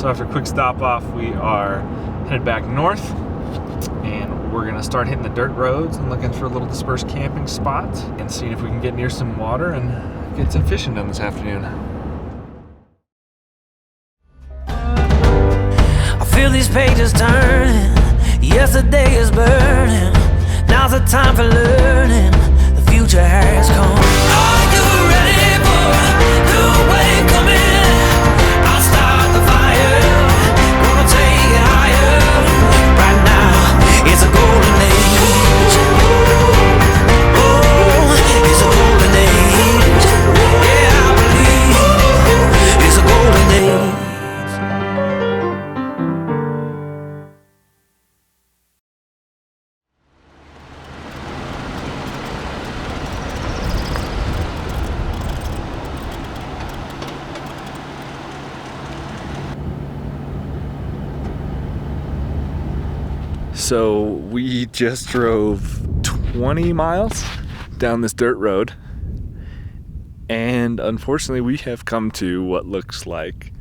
So after a quick stop off, we are headed back north, and we're gonna start hitting the dirt roads and looking for a little dispersed camping spot and seeing if we can get near some water and get some fishing done this afternoon. I feel these pages turning, yesterday is burning, now's the time for learning, the future has come. Are you ready for a new wave coming? I'll start the fire, gonna take it higher. Right now, it's a golden age. Oh, it's a golden age. Yeah, I believe it's a golden age. So we just drove 20 miles down this dirt road, and unfortunately we have come to what looks like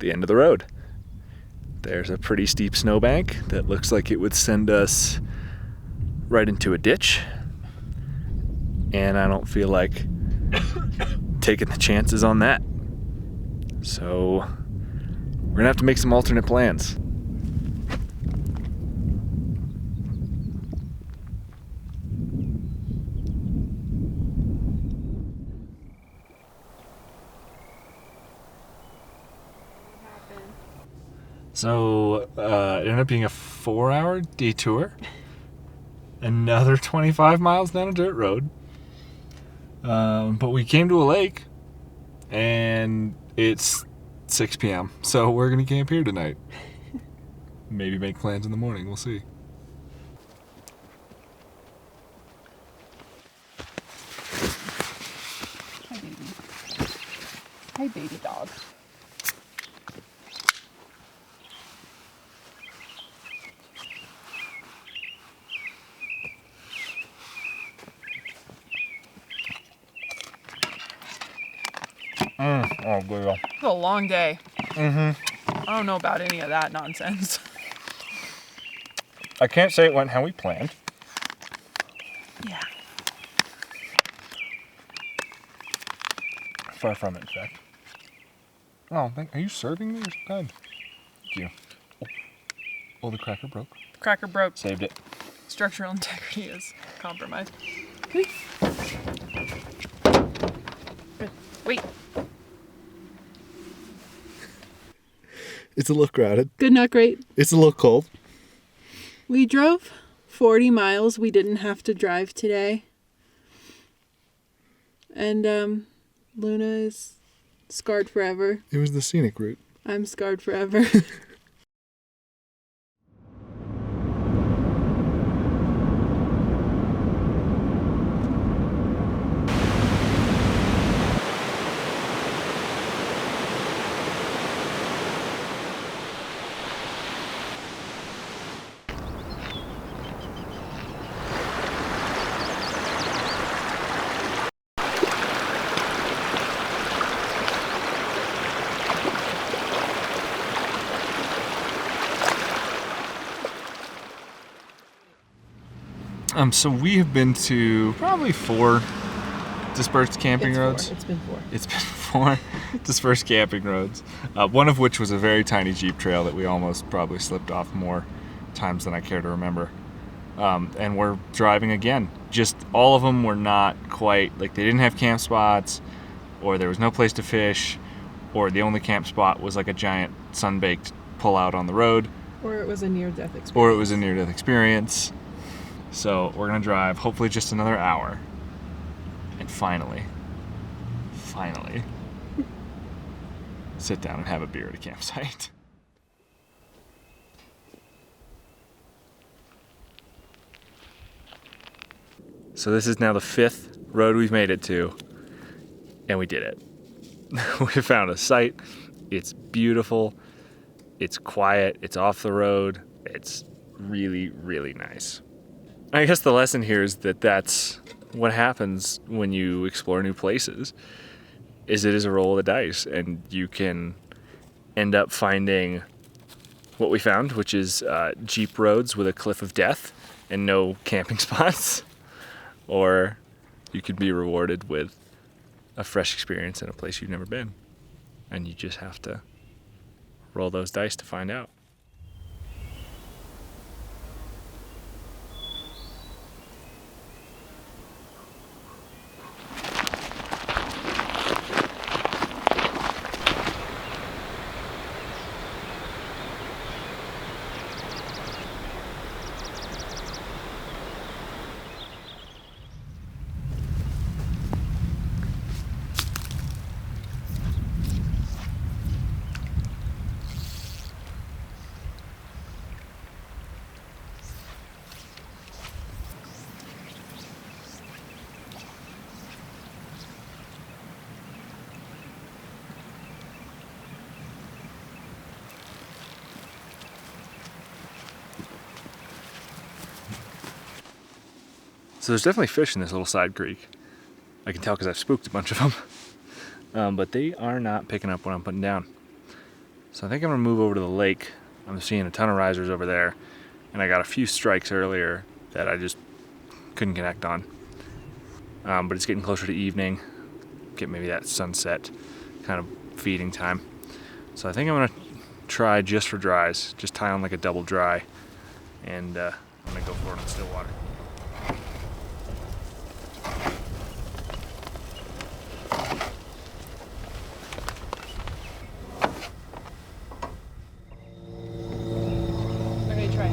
the end of the road. There's a pretty steep snowbank that looks like it would send us right into a ditch, and I don't feel like taking the chances on that. So we're gonna have to make some alternate plans. So it ended up being a 4-hour detour, another 25 miles down a dirt road. But we came to a lake, and it's 6 p.m. So we're gonna camp here tonight. Maybe make plans in the morning. We'll see. Hi, baby. Hi, baby dog. Oh, good. It's a long day. Mm-hmm. I don't know about any of that nonsense. I can't say it went how we planned. Yeah. Far from it, in fact. Oh, are you serving me or something? Thank you. Oh, the cracker broke. Cracker broke. Saved it. Structural integrity is compromised. Wait. It's a little crowded. Good, not great. It's a little cold. We drove 40 miles. We didn't have to drive today. And Luna is scarred forever. It was the scenic route. I'm scarred forever. So we have been to probably 4 dispersed camping roads. It's been 4. It's been 4 dispersed camping roads. One of which was a very tiny Jeep trail that we almost probably slipped off more times than I care to remember. And we're driving again. Just all of them were not quite, like they didn't have camp spots, or there was no place to fish, or the only camp spot was like a giant sun-baked pull-out on the road. Or it was a near-death experience. So we're gonna drive hopefully just another hour, and finally sit down and have a beer at a campsite. So this is now the 5th road we've made it to, and we did it. We found a site. It's beautiful. It's quiet. It's off the road. It's really, really nice. I guess the lesson here is that that's what happens when you explore new places, is it is a roll of the dice, and you can end up finding what we found, which is Jeep roads with a cliff of death and no camping spots. Or you could be rewarded with a fresh experience in a place you've never been. And you just have to roll those dice to find out. So there's definitely fish in this little side creek. I can tell because I've spooked a bunch of them. But they are not picking up what I'm putting down. So I think I'm gonna move over to the lake. I'm seeing a ton of risers over there. And I got a few strikes earlier that I just couldn't connect on. But it's getting closer to evening. Get maybe that sunset kind of feeding time. So I think I'm gonna try just for dries. Just tie on like a double dry. And I'm gonna go for it on still water. Okay, try.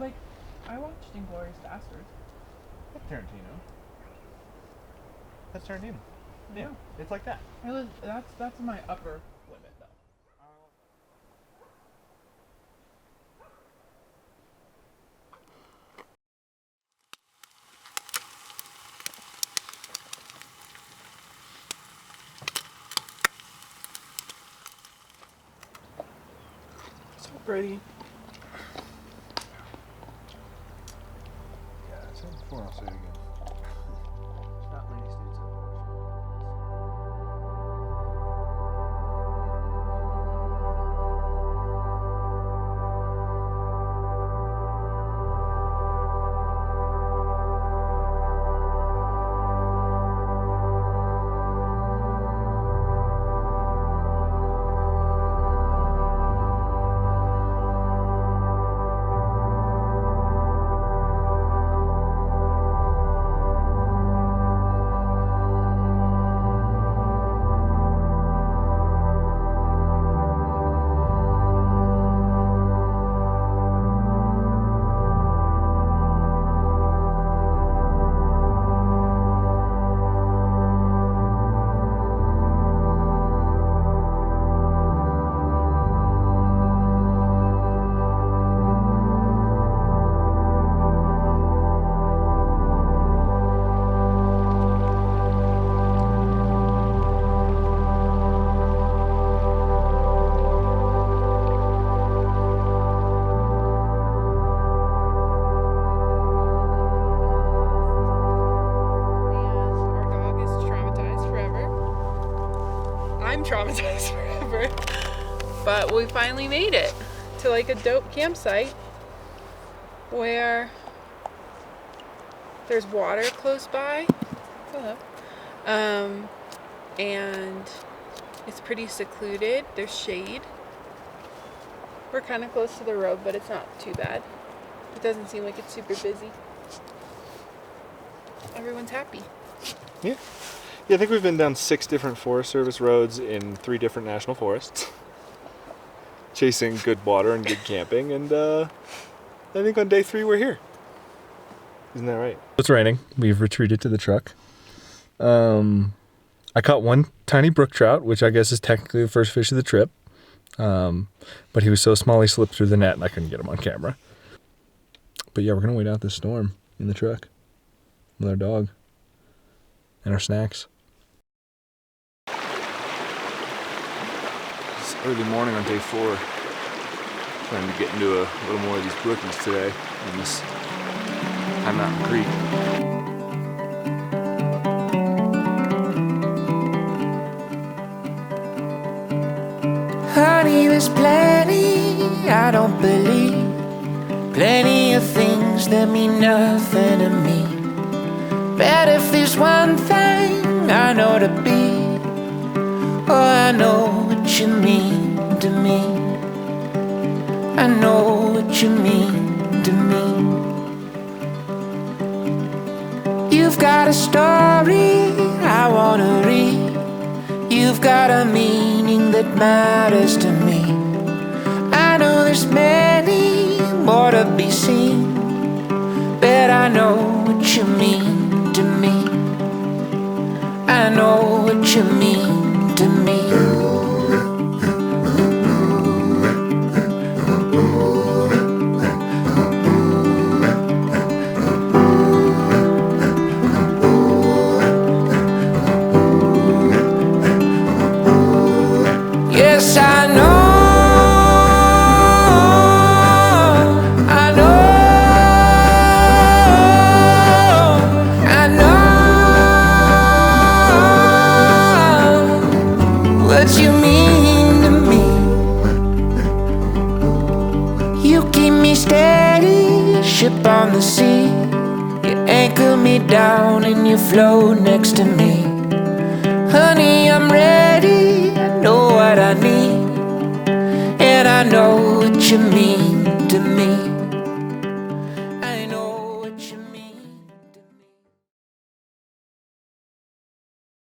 Like, I watched Inglourious Bastards. That's Tarantino. That's Tarantino. Yeah. It's like that. That's my upper limit though. So pretty. Yeah, I said before, I'll say it again. There's not many states up Traumatized forever. But we finally made it to like a dope campsite where there's water close by. Hello. And it's pretty secluded. There's shade. We're kind of close to the road, but it's not too bad. It doesn't seem like it's super busy. Everyone's happy. Yeah. Yeah, I think we've been down 6 different Forest Service roads in 3 different national forests. Chasing good water and good camping, and I think on day 3 we're here. Isn't that right? It's raining. We've retreated to the truck. I caught one tiny brook trout, which I guess is technically the first fish of the trip. But he was so small he slipped through the net and I couldn't get him on camera. But yeah, we're gonna wait out this storm in the truck with our dog and our snacks. early morning on day 4. Planning to get into a little more of these brookies today on this High Mountain Creek. Honey, there's plenty I don't believe. Plenty of things that mean nothing to me. But if there's one thing I know to be, oh, I know what you mean to me. I know what you mean to me. You've got a story I wanna read. You've got a meaning that matters to me. I know there's many more to be seen, but I know what you mean to me. I know what you mean to me. Yes, I know. What you mean to me. You keep me steady, ship on the sea. You anchor me down and you float next to me. Honey, I'm ready, I know what I need, and I know what you mean to me.